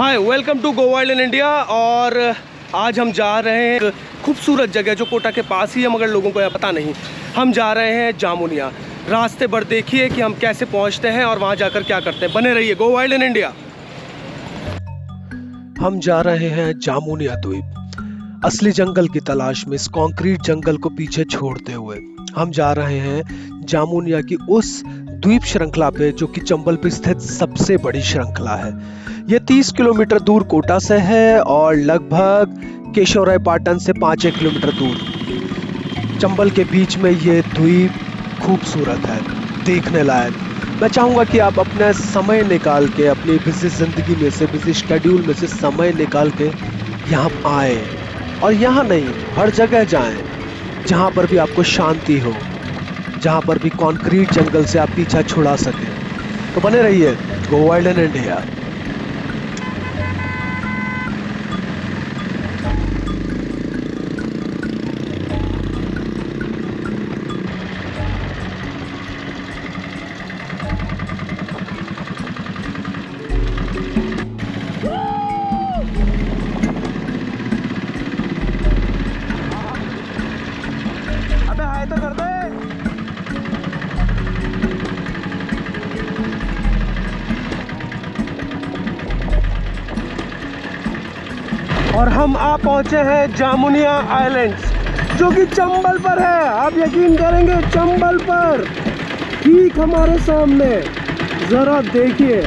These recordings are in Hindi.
Hi welcome to Go wild in India. और आज हम जा रहे हैं एक खूबसूरत जगह जो कोटा के पास ही है, मगर लोगों को यह पता नहीं। हम जा रहे हैं जामुनिया। रास्ते भर देखिए कि हम कैसे पहुंचते हैं और वहां जाकर क्या करते हैं। बने रहिए गो वाइल्ड इन इंडिया। हम जा रहे हैं जामुनिया द्वीप, असली जंगल की तलाश में। इस कंक्रीट जंगल को पीछे छोड़ते हुए हम जा रहे हैं जामुनिया की उस द्वीप श्रृंखला पे जो कि चंबल पे स्थित सबसे बड़ी श्रृंखला है। ये 30 किलोमीटर दूर कोटा से है और लगभग केशवराय पाटन से 5 किलोमीटर दूर। चंबल के बीच में ये द्वीप खूबसूरत है, देखने लायक। मैं चाहूंगा कि आप अपना समय निकाल के, अपनी बिजी जिंदगी में से, बिजी शेड्यूल में से समय निकाल के यहाँ आए। और यहाँ नहीं, हर जगह जाएं जहाँ पर भी आपको शांति हो, जहाँ पर भी कंक्रीट जंगल से आप पीछा छुड़ा सकें। तो बने रहिए गो वाइल्ड इन इंडिया। अबे हाय तो कर दे। और हम आ पहुंचे हैं जामुनिया आइलैंड्स, जो कि चंबल पर है। आप यकीन करेंगे, चंबल पर, ठीक हमारे सामने। जरा देखिए।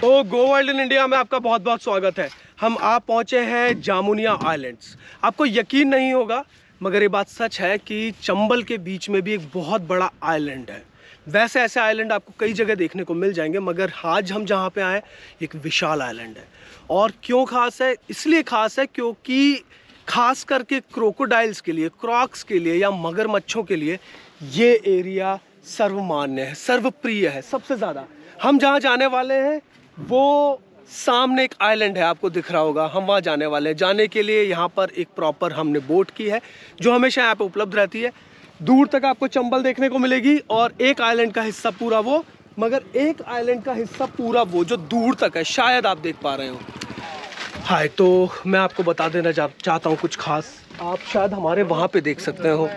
तो गो वाइल्ड इन इंडिया में आपका बहुत बहुत स्वागत है। हम आप पहुंचे हैं जामुनिया आइलैंड्स। आपको यकीन नहीं होगा, मगर ये बात सच है कि चंबल के बीच में भी एक बहुत बड़ा आइलैंड है। वैसे ऐसे आइलैंड आपको कई जगह देखने को मिल जाएंगे, मगर आज हम जहाँ पे आए एक विशाल आइलैंड है। और क्यों खास है? इसलिए खास है क्योंकि खास करके क्रोकोडाइल्स के लिए, क्रॉक्स के लिए या मगरमच्छों के लिए ये एरिया सर्वमान्य है, सर्वप्रिय है सबसे ज़्यादा। हम जहाँ जाने वाले हैं वो सामने एक आइलैंड है, आपको दिख रहा होगा। हम वहाँ जाने वाले हैं। जाने के लिए यहाँ पर एक प्रॉपर हमने बोट की है जो हमेशा यहाँ पे उपलब्ध रहती है। दूर तक आपको चंबल देखने को मिलेगी और एक आइलैंड का हिस्सा पूरा वो, मगर एक आइलैंड का हिस्सा पूरा वो जो दूर तक है, शायद आप देख पा रहे हो। हाय, तो मैं आपको बता देना चाहता हूँ कुछ खास। आप शायद हमारे वहाँ पे देख सकते हो।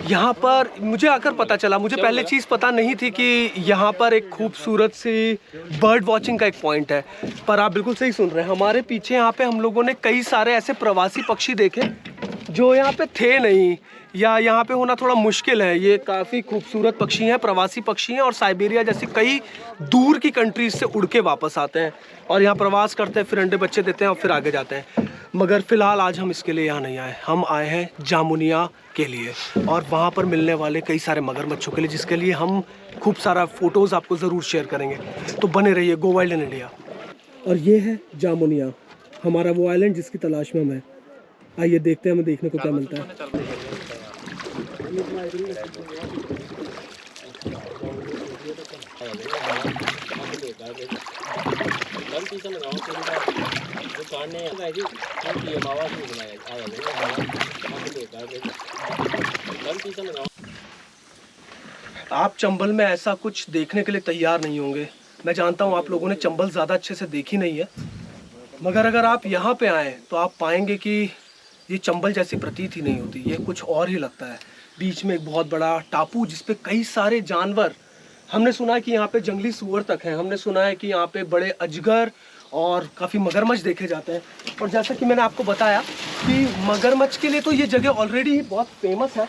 यहाँ पर मुझे आकर पता चला, मुझे पहले चीज़ पता नहीं थी कि यहाँ पर एक खूबसूरत सी बर्ड वॉचिंग का एक पॉइंट है। पर आप बिल्कुल सही सुन रहे हैं, हमारे पीछे यहाँ पे हम लोगों ने कई सारे ऐसे प्रवासी पक्षी देखे जो यहाँ पे थे नहीं, या यहाँ पे होना थोड़ा मुश्किल है। ये काफ़ी खूबसूरत पक्षी हैं, प्रवासी पक्षी हैं, और साइबेरिया जैसी कई दूर की कंट्रीज से उड़ के वापस आते हैं और यहाँ प्रवास करते हैं, फिर अंडे बच्चे देते हैं और फिर आगे जाते हैं। मगर फिलहाल आज हम इसके लिए यहाँ नहीं आए। हम आए हैं जामुनिया के लिए और वहाँ पर मिलने वाले कई सारे मगरमच्छों के लिए, जिसके लिए हम खूब सारा फोटोज़ आपको ज़रूर शेयर करेंगे। तो बने रहिए गो वाइल्ड इन इंडिया। और ये है जामुनिया, हमारा वो आइलैंड जिसकी तलाश में हम हैं। आइए देखते हैं हमें देखने को क्या मिलता है। आप चंबल में ऐसा कुछ देखने के लिए तैयार नहीं होंगे। मैं जानता हूँ आप लोगों ने चंबल ज़्यादा अच्छे से देखी नहीं है, मगर अगर आप यहाँ पे आएँ तो आप पाएंगे कि ये चंबल जैसी प्रतीत ही नहीं होती, ये कुछ और ही लगता है। बीच में एक बहुत बड़ा टापू जिस पे कई सारे जानवर, हमने सुना है कि यहाँ पे जंगली सूअर तक हैं, हमने सुना है कि यहाँ पे बड़े अजगर और काफ़ी मगरमच्छ देखे जाते हैं। और जैसा कि मैंने आपको बताया कि मगरमच्छ के लिए तो ये जगह ऑलरेडी बहुत फेमस है।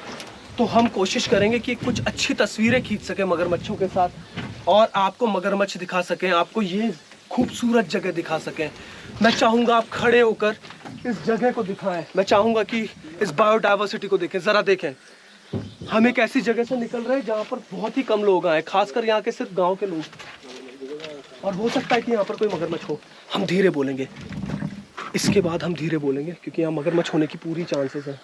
तो हम कोशिश करेंगे कि कुछ अच्छी तस्वीरें खींच सकें मगरमच्छों के साथ और आपको मगरमच्छ दिखा सकें, आपको ये खूबसूरत जगह दिखा सकें। मैं चाहूँगा आप खड़े होकर इस जगह को दिखाएं। मैं चाहूँगा कि इस बायोडाइवर्सिटी को देखें, ज़रा देखें। हम एक ऐसी जगह से निकल रहे हैं जहाँ पर बहुत ही कम लोग आए, खासकर यहाँ के सिर्फ गांव के लोग। और हो सकता है कि यहाँ पर कोई मगरमच्छ हो। हम धीरे बोलेंगे, इसके बाद हम धीरे बोलेंगे क्योंकि यहाँ मगरमच्छ होने की पूरी चांसेस है।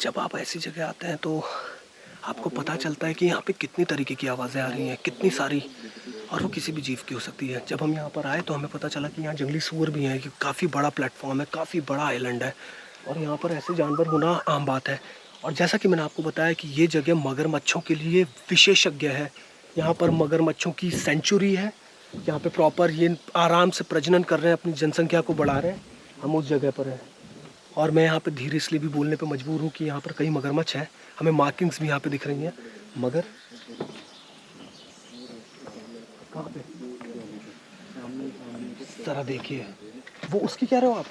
जब आप ऐसी जगह आते हैं तो आपको पता चलता है कि यहाँ पे कितनी तरीके की आवाज़ें आ रही हैं, कितनी सारी, और वो किसी भी जीव की हो सकती है। जब हम यहाँ पर आए तो हमें पता चला कि यहाँ जंगली सूअर भी हैं, कि काफ़ी बड़ा प्लेटफॉर्म है, काफ़ी बड़ा आइलैंड है और यहाँ पर ऐसे जानवर होना आम बात है। और जैसा कि मैंने आपको बताया कि ये जगह मगरमच्छों के लिए विशेषज्ञ है। यहाँ पर मगरमच्छों की सेंचुरी है, यहाँ पे प्रॉपर ये आराम से प्रजनन कर रहे हैं, अपनी जनसंख्या को बढ़ा रहे हैं। हम उस जगह पर हैं और मैं यहाँ पे धीरे इसलिए भी बोलने पे मजबूर हूँ कि यहाँ पर कई मगरमच्छ हैं। हमें मार्किंग्स भी यहाँ पे दिख रही हैं। मगर कहाँ पे? ज़रा देखिए, वो उसकी कह रहे हो आप?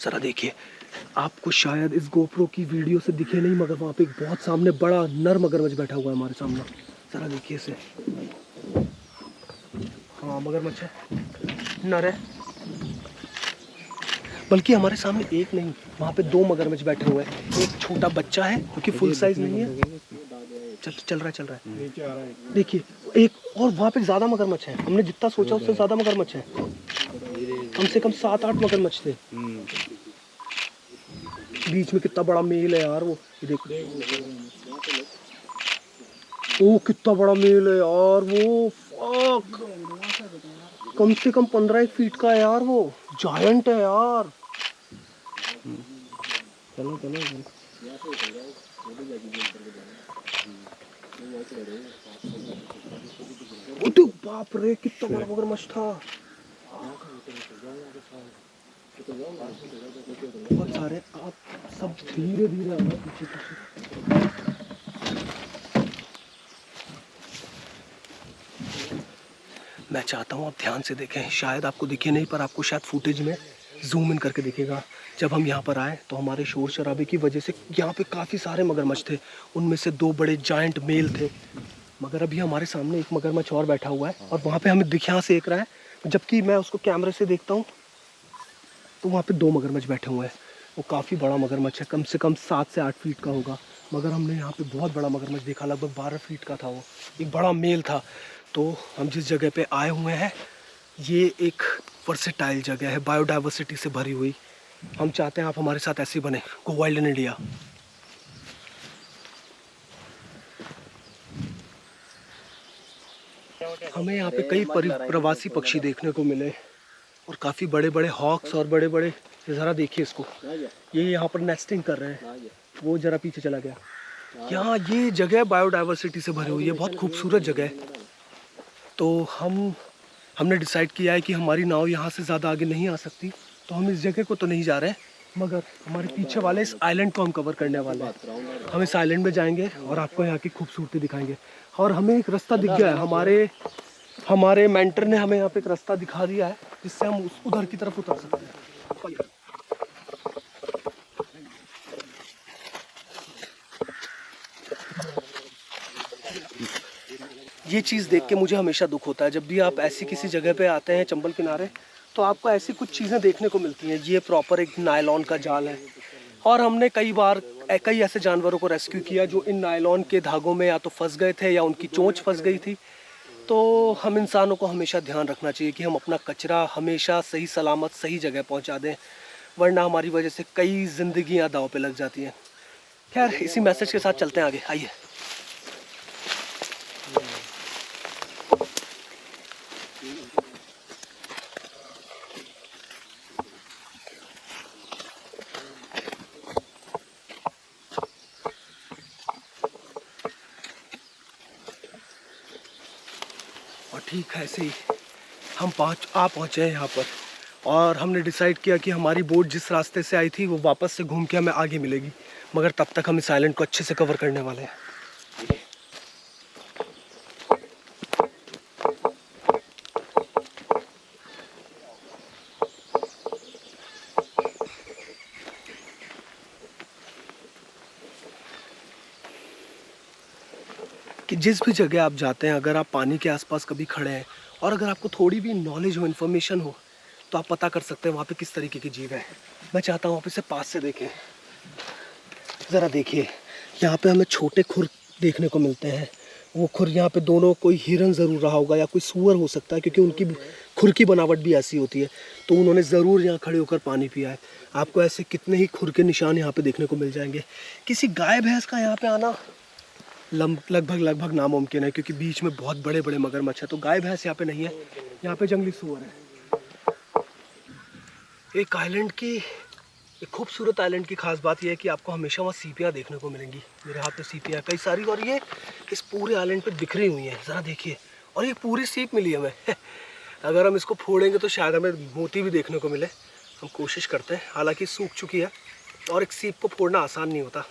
ज़रा देखिए, आपको शायद इस गोप्रो की वीडियो से दिखे नहीं, मगर वहाँ पे एक बहुत सामने बड़ा नर मगरमच्छ बैठा हुआ है हमारे सामने। ज़रा देखिए इसे। हाँ, मगरमच्छ है, नर है। बल्कि हमारे सामने एक नहीं, वहाँ पे 2 मगरमच्छ बैठे हुए हैं। एक छोटा बच्चा है क्योंकि फुल साइज नहीं है। चल रहा है। देखिए, एक और वहाँ पे ज़्यादा मगरमच्छ है। हमने जितना सोचा उससे ज़्यादा मगरमच्छ है। कम से कम 7-8 मगरमच्छ थे। बीच में कितना बड़ा मेल है यार वो, देखो। ओ कितना बड़ा मेल है यार वो, फक। कम से कम 15 फीट का है यार वो, जायंट है यार। चलो बाप रे, कितना बड़ा मगरमच्छ था। बहुत सारे, आप सब धीरे धीरे आना पीछे पीछे। मैं चाहता हूँ आप ध्यान से देखें, शायद आपको दिखे नहीं पर आपको शायद फुटेज में जूम इन करके दिखेगा। जब हम यहाँ पर आए तो हमारे शोर शराबे की वजह से यहाँ पे काफ़ी सारे मगरमच्छ थे, उनमें से 2 बड़े जायंट मेल थे। मगर अभी हमारे सामने एक मगरमच्छ और बैठा हुआ है और वहाँ पे हमें यहाँ से देख रहा है, जबकि मैं उसको कैमरे से देखता हूँ तो वहाँ पे 2 मगरमच्छ बैठे हुए हैं। वो काफ़ी बड़ा मगरमच्छ है, कम से कम 7 से 8 फीट का होगा। मगर हमने यहाँ पे बहुत बड़ा मगरमच्छ देखा, लगभग 12 फीट का था वो, एक बड़ा मेल था। तो हम जिस जगह पे आए हुए हैं ये एक वर्सेटाइल जगह है, बायोडाइवर्सिटी से भरी हुई। हम चाहते हैं आप हमारे साथ ऐसे बने, गो वाइल्ड इन इंडिया। हमें यहाँ पे कई प्रवासी पक्षी देखने को मिले और काफ़ी बड़े बड़े हॉक्स और बड़े बड़े, ज़रा देखिए इसको, ये यहाँ पर नेस्टिंग कर रहे हैं। वो ज़रा पीछे चला गया। यहाँ ये जगह बायोडाइवर्सिटी से भरी हुई है, बहुत खूबसूरत जगह है। तो हमने डिसाइड किया है कि हमारी नाव यहाँ से ज़्यादा आगे नहीं आ सकती, तो हम इस जगह को तो नहीं जा रहे हैं, मगर हमारे पीछे वाले इस आइलैंड को हम कवर करने वाले हैं। हम इस आइलैंड में जाएंगे और आपको यहाँ की खूबसूरती दिखाएंगे। और हमें एक रास्ता दिख गया है, हमारे मेंटर ने हमें यहाँ पे एक रास्ता दिखा दिया है जिससे हम उधर की तरफ उतर सकते हैं। ये चीज़ देख के मुझे हमेशा दुख होता है, जब भी आप ऐसी किसी जगह पे आते हैं चंबल किनारे, तो आपको ऐसी कुछ चीज़ें देखने को मिलती हैं। ये प्रॉपर एक नायलॉन का जाल है और हमने कई बार कई ऐसे जानवरों को रेस्क्यू किया जो इन नायलॉन के धागों में या तो फंस गए थे या उनकी चोंच फंस गई थी। तो हम इंसानों को हमेशा ध्यान रखना चाहिए कि हम अपना कचरा हमेशा सही सलामत सही जगह पहुंचा दें, वरना हमारी वजह से कई जिंदगियां दांव पे लग जाती हैं। खैर, इसी मैसेज के साथ चलते हैं आगे, आइए। और ठीक है, ऐसे ही हम पहुँचे हैं यहाँ पर और हमने डिसाइड किया कि हमारी बोट जिस रास्ते से आई थी वो वापस से घूम के हमें आगे मिलेगी, मगर तब तक हम इस आइलैंड को अच्छे से कवर करने वाले हैं। कि जिस भी जगह आप जाते हैं, अगर आप पानी के आसपास कभी खड़े हैं और अगर आपको थोड़ी भी नॉलेज हो, इन्फॉर्मेशन हो, तो आप पता कर सकते हैं वहाँ पे किस तरीके की जीव है। मैं चाहता हूँ आप इसे पास से देखें, ज़रा देखिए। यहाँ पे हमें छोटे खुर देखने को मिलते हैं। वो खुर यहाँ पे दोनों, कोई हिरन ज़रूर रहा होगा या कोई सूअर हो सकता है, क्योंकि उनकी खुर की बनावट भी ऐसी होती है, तो उन्होंने ज़रूर यहाँ खड़े होकर पानी पिया है। आपको ऐसे कितने ही खुर के निशान यहाँ पे देखने को मिल जाएंगे। किसी गाय भैंस का यहाँ पे आना लगभग नामुमकिन है, क्योंकि बीच में बहुत बड़े बड़े मगरमच्छ है। तो गाय भैंस यहाँ पे नहीं है, यहाँ पे जंगली सूअर है। एक आइलैंड की, एक खूबसूरत आइलैंड की खास बात यह है कि आपको हमेशा वहाँ सीपियाँ देखने को मिलेंगी। मेरे हाथ में सीपियाँ कई सारी, और ये इस पूरे आइलैंड पे बिखरी हुई हैं, ज़रा देखिए। और ये पूरी सीप मिली हमें अगर हम इसको फोड़ेंगे तो शायद हमें मोती भी देखने को मिले। हम कोशिश करते हैं, हालांकि सूख चुकी है और एक सीप को फोड़ना आसान नहीं होता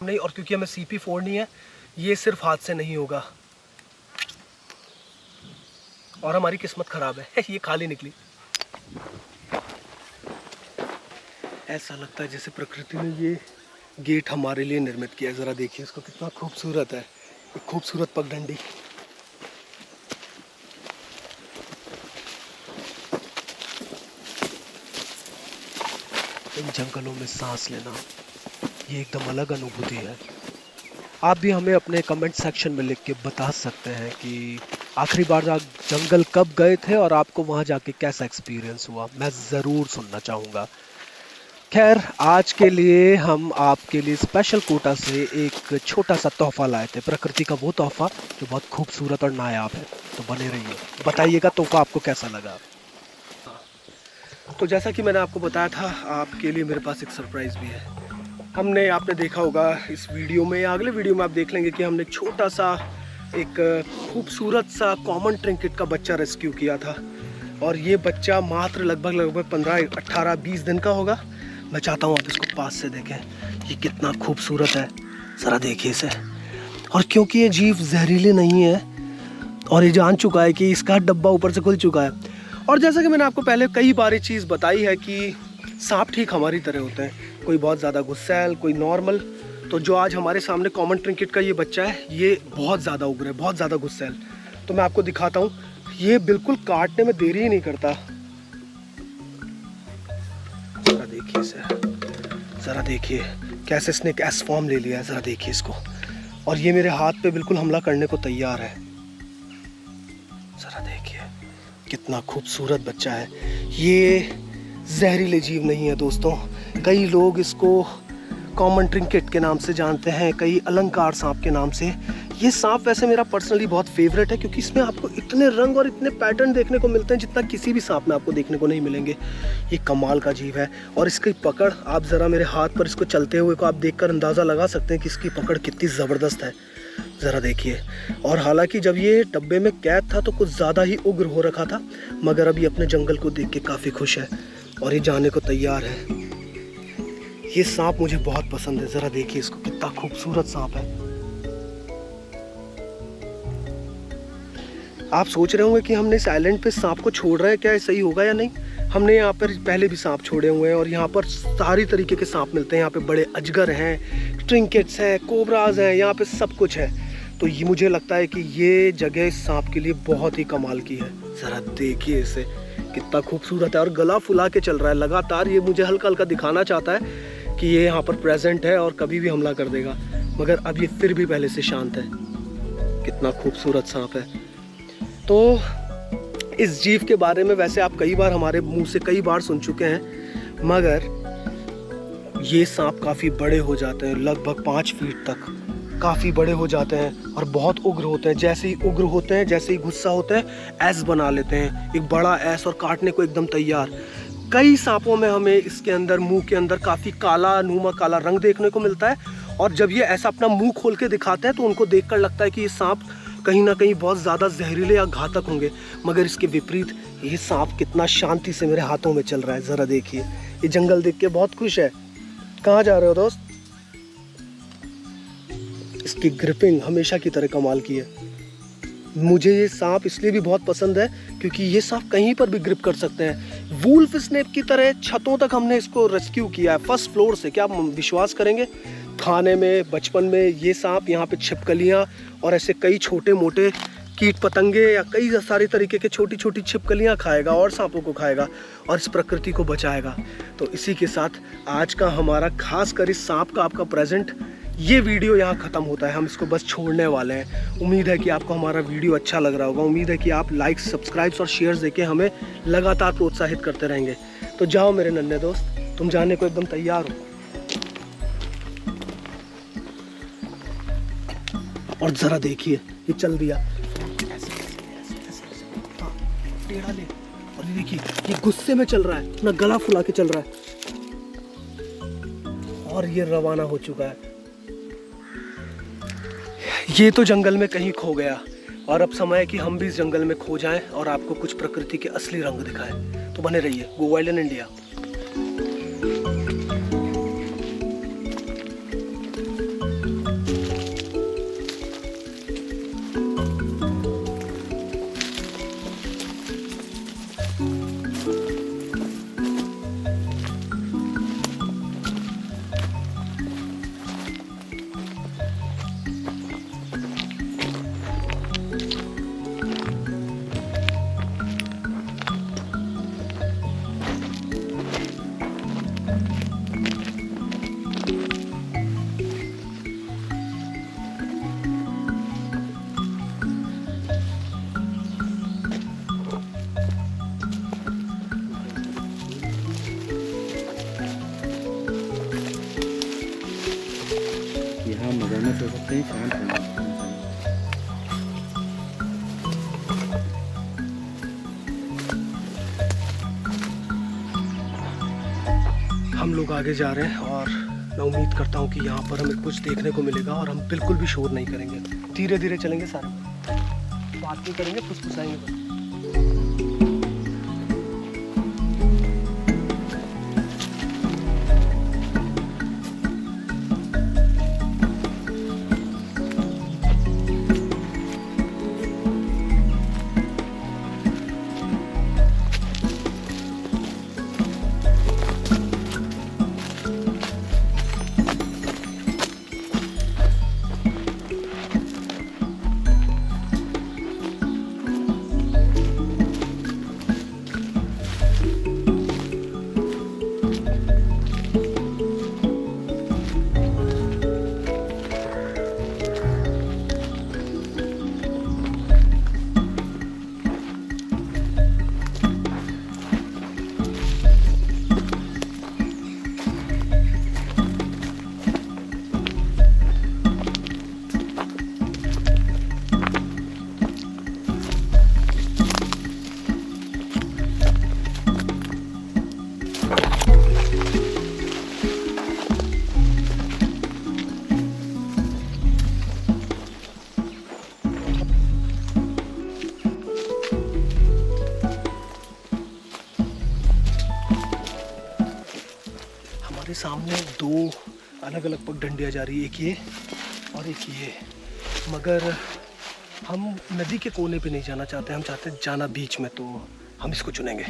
नहीं। और क्योंकि हमें सीप ही फोड़नी है, ये सिर्फ हाथ से नहीं होगा। और हमारी किस्मत ख़राब है ये खाली निकली। ऐसा लगता है जैसे प्रकृति ने ये गेट हमारे लिए निर्मित किया है। ज़रा देखिए इसको, कितना खूबसूरत है, एक खूबसूरत पगडंडी। इन जंगलों में सांस लेना ये एकदम अलग अनुभूति है। आप भी हमें अपने कमेंट सेक्शन में लिख के बता सकते हैं कि आखिरी बार आप जंगल कब गए थे और आपको वहाँ जाके कैसा एक्सपीरियंस हुआ। मैं ज़रूर सुनना चाहूँगा। खैर, आज के लिए हम आपके लिए स्पेशल कोटा से एक छोटा सा तोहफा लाए थे, प्रकृति का वो तोहफा जो बहुत खूबसूरत और नायाब है। तो बने रहिए, बताइएगा तोहफा आपको कैसा लगा। तो जैसा कि मैंने आपको बताया था, आपके लिए मेरे पास एक सरप्राइज़ भी है। आपने देखा होगा इस वीडियो में या अगले वीडियो में आप देख लेंगे कि हमने छोटा सा एक खूबसूरत सा कॉमन ट्रिंकेट का बच्चा रेस्क्यू किया था। और ये बच्चा मात्र लगभग 15, 18, 20 दिन का होगा। मैं चाहता हूँ आप इसको पास से देखें, ये कितना खूबसूरत है, ज़रा देखिए इसे। और क्योंकि ये जीव जहरीले नहीं है और ये जान चुका है कि इसका डब्बा ऊपर से खुल चुका है। और जैसा कि मैंने आपको पहले कई बार ये चीज़ बताई है कि सांप ठीक हमारी तरह होते हैं, कोई बहुत ज़्यादा गुस्सैल, कोई नॉर्मल। तो जो आज हमारे सामने कॉमन ट्रिंकेट का ये बच्चा है, ये बहुत ज़्यादा उग्र है, बहुत ज़्यादा गुस्सैल। तो मैं आपको दिखाता हूँ, ये बिल्कुल काटने में देरी ही नहीं करता। ज़रा देखिए इसे, ज़रा देखिए कैसे इसने एक एस फॉर्म ले लिया है, ज़रा देखिए इसको। और ये मेरे हाथ पे बिल्कुल हमला करने को तैयार है। ज़रा देखिए कितना खूबसूरत बच्चा है। ये जहरीले जीव नहीं है दोस्तों। कई लोग इसको कॉमन ट्रिंकेट के नाम से जानते हैं, कई अलंकार सांप के नाम से। ये सांप वैसे मेरा पर्सनली बहुत फेवरेट है, क्योंकि इसमें आपको इतने रंग और इतने पैटर्न देखने को मिलते हैं जितना किसी भी सांप में आपको देखने को नहीं मिलेंगे। ये कमाल का जीव है। और इसकी पकड़, आप ज़रा मेरे हाथ पर इसको चलते हुए को आप देखकर अंदाज़ा लगा सकते हैं कि इसकी पकड़ कितनी ज़बरदस्त है। ज़रा देखिए। और हालांकि जब ये डब्बे में कैद था तो कुछ ज़्यादा ही उग्र हो रखा था, मगर अभी अपने जंगल को देख के काफ़ी खुश है और ये जाने को तैयार है। ये सांप मुझे बहुत पसंद है। ज़रा देखिए इसको, कितना खूबसूरत सांप है। आप सोच रहे होंगे कि हमने इस आइलैंड पे सांप को छोड़ रहे हैं, क्या ये सही होगा या नहीं। हमने यहाँ पर पहले भी सांप छोड़े हुए हैं और यहाँ पर सारी तरीके के सांप मिलते हैं। यहाँ पे बड़े अजगर हैं, ट्रिंकेट्स हैं, कोबराज हैं, यहाँ पे सब कुछ है। तो ये मुझे लगता है कि ये जगह इस सांप के लिए बहुत ही कमाल की है। ज़रा देखिए इसे, कितना खूबसूरत है और गला फुला के चल रहा है लगातार। ये मुझे हल्का हल्का दिखाना चाहता है कि ये यहाँ पर प्रेजेंट है और कभी भी हमला कर देगा, मगर अब ये फिर भी पहले से शांत है। कितना खूबसूरत सांप है। तो इस जीव के बारे में वैसे आप कई बार हमारे मुंह से कई बार सुन चुके हैं, मगर ये सांप काफ़ी बड़े हो जाते हैं, लगभग 5 फीट तक काफ़ी बड़े हो जाते हैं और बहुत उग्र होते हैं। जैसे ही उग्र होते हैं, जैसे ही गुस्सा होते हैं, ऐस बना लेते हैं, एक बड़ा ऐस, और काटने को एकदम तैयार। कई सांपों में हमें इसके अंदर, मुंह के अंदर काफ़ी काला नुमा काला रंग देखने को मिलता है। और जब ये ऐसा अपना मुंह खोल के दिखाते हैं तो उनको देखकर लगता है कि ये सांप कहीं ना कहीं बहुत ज़्यादा जहरीले या घातक होंगे, मगर इसके विपरीत ये सांप कितना शांति से मेरे हाथों में चल रहा है। ज़रा देखिए, ये जंगल देख के बहुत खुश है। कहाँ जा रहे हो दोस्त? इसकी ग्रिपिंग हमेशा की तरह कमाल की है। मुझे ये सांप इसलिए भी बहुत पसंद है क्योंकि ये सांप कहीं पर भी ग्रिप कर सकते हैं। वुल्फ स्नेक की तरह छतों तक हमने इसको रेस्क्यू किया है, फर्स्ट फ्लोर से। क्या आप विश्वास करेंगे, खाने में बचपन में ये सांप यहाँ पे छिपकलियाँ और ऐसे कई छोटे मोटे कीट पतंगे या कई सारे तरीके के छोटी छोटी छिपकलियाँ खाएगा और सांपों को खाएगा और इस प्रकृति को बचाएगा। तो इसी के साथ आज का हमारा खास कर इस सांप का आपका प्रेजेंट ये वीडियो यहाँ ख़त्म होता है। हम इसको बस छोड़ने वाले हैं। उम्मीद है कि आपको हमारा वीडियो अच्छा लग रहा होगा। उम्मीद है कि आप लाइक्स, सब्सक्राइब्स और शेयर्स देके हमें लगातार प्रोत्साहित करते रहेंगे। तो जाओ मेरे नन्हे दोस्त, तुम जाने को एकदम तैयार हो। और ज़रा देखिए ये चल दिया ऐसे ऐसे ऐसे ऐसे ऐसे, हाँ टेढ़ा ले। और ये देखिए ये गुस्से में चल रहा है, अपना गला फुला के चल रहा है और ये रवाना हो चुका है। ये तो जंगल में कहीं खो गया और अब समय है कि हम भी इस जंगल में खो जाएं और आपको कुछ प्रकृति के असली रंग दिखाएं। तो बने रहिए गो वाइल्ड इन इंडिया। यहाँ मगरमच्छ हो सकते हैं, शांत रहना इंसान। हम लोग आगे जा रहे हैं और मैं उम्मीद करता हूँ कि यहाँ पर हमें कुछ देखने को मिलेगा और हम बिल्कुल भी शोर नहीं करेंगे, धीरे धीरे चलेंगे, सारे बात नहीं करेंगे, फुसफुसाएंगे। सामने दो अलग अलग पगडंडियाँ जा रही है, एक ये और एक ये, मगर हम नदी के कोने पे नहीं जाना चाहते, हम चाहते हैं जाना बीच में, तो हम इसको चुनेंगे।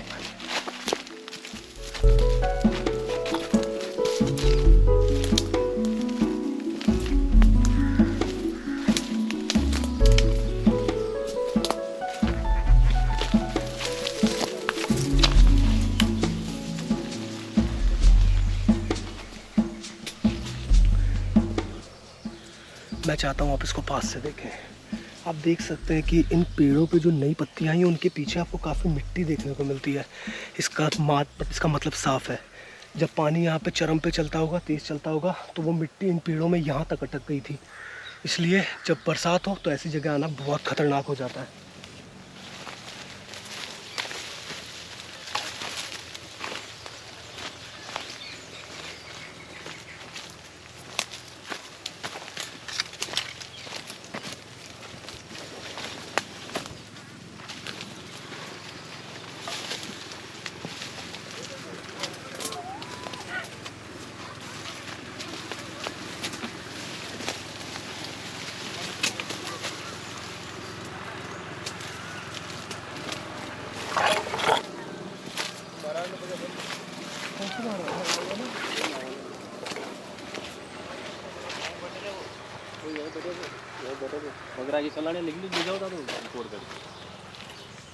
मैं चाहता हूँ आप इसको पास से देखें। आप देख सकते हैं कि इन पेड़ों पे जो नई पत्तियाँ आई हैं उनके पीछे आपको काफ़ी मिट्टी देखने को मिलती है। इसका मतलब साफ़ है, जब पानी यहाँ पे चरम पे चलता होगा, तेज़ चलता होगा, तो वो मिट्टी इन पेड़ों में यहाँ तक अटक गई थी। इसलिए जब बरसात हो तो ऐसी जगह आना बहुत ख़तरनाक हो जाता है।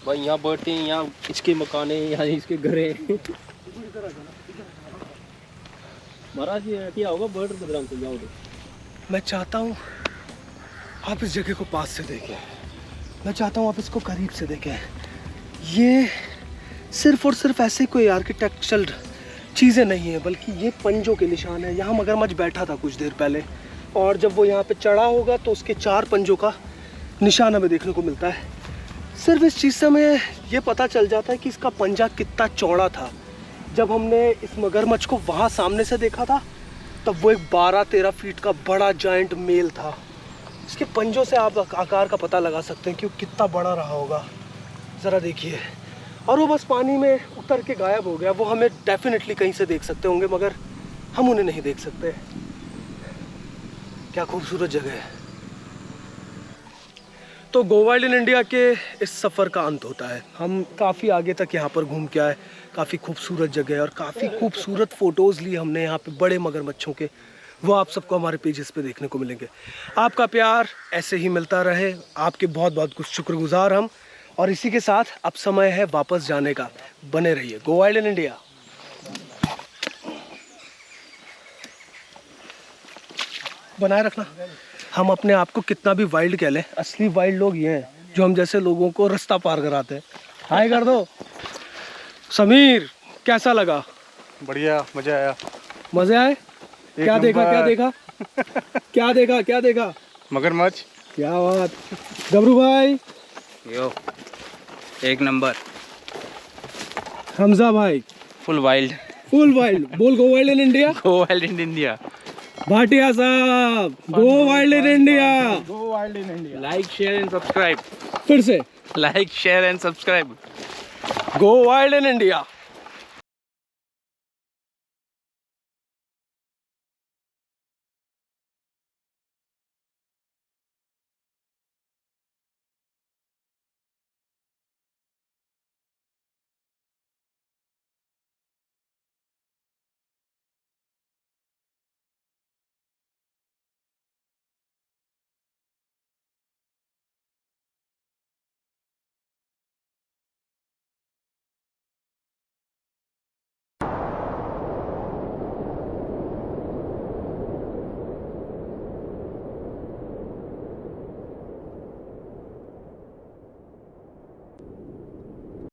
भाई यहाँ बैठते हैं, यहाँ इसके मकान है, यहाँ इसके घर है। महाराज क्या होगा बर्ड बदराम से जाओ। मैं चाहता हूँ आप इस जगह को पास से देखें, मैं चाहता हूँ आप इसको करीब से देखें। ये सिर्फ और सिर्फ ऐसे कोई आर्किटेक्चरल चीज़ें नहीं है, बल्कि ये पंजों के निशान है। यहाँ मगरमच्छ बैठा था कुछ देर पहले, और जब वो यहाँ पे चढ़ा होगा तो उसके 4 पंजों का निशान हमें देखने को मिलता है। सिर्फ इस चीज़ से हमें ये पता चल जाता है कि इसका पंजा कितना चौड़ा था। जब हमने इस मगरमच्छ को वहाँ सामने से देखा था तब वो एक 12-13 फीट का बड़ा जायंट मेल था। इसके पंजों से आप आकार का पता लगा सकते हैं कि वो कितना बड़ा रहा होगा। ज़रा देखिए, और वो बस पानी में उतर के गायब हो गया। वो हमें डेफिनेटली कहीं से देख सकते होंगे मगर हम उन्हें नहीं देख सकते। क्या खूबसूरत जगह है। तो गो वाइल्ड इन इंडिया के इस सफ़र का अंत होता है। हम काफ़ी आगे तक यहाँ पर घूम के आए, काफ़ी खूबसूरत जगह है और काफ़ी खूबसूरत फ़ोटोज़ लिए हमने यहाँ पे बड़े मगरमच्छों के। वो आप सबको हमारे पेजेस पे देखने को मिलेंगे। आपका प्यार ऐसे ही मिलता रहे, आपके बहुत बहुत कुछ शुक्रगुजार हम। और इसी के साथ अब समय है वापस जाने का। बने रहिए गो वाइल्ड इन इंडिया। बनाए रखना। हम अपने आप को कितना भी वाइल्ड कह लें, असली वाइल्ड लोग ये हैं जो हम जैसे लोगों को रास्ता पार कराते हैं। हाय कर दो। समीर, कैसा लगा? बढ़िया, मजा आया। मजे आए? क्या देखा क्या देखा क्या देखा क्या देखा? मगरमच्छ। क्या बात। गबरू भाई? यो एक नंबर। हमजा भाई? Full wild. Full wild. बोल go wild in India. Go wild in India. Bhatia साहब, go wild in India. Go wild in India. Like share and subscribe. फिर से like share and subscribe. Go wild in India.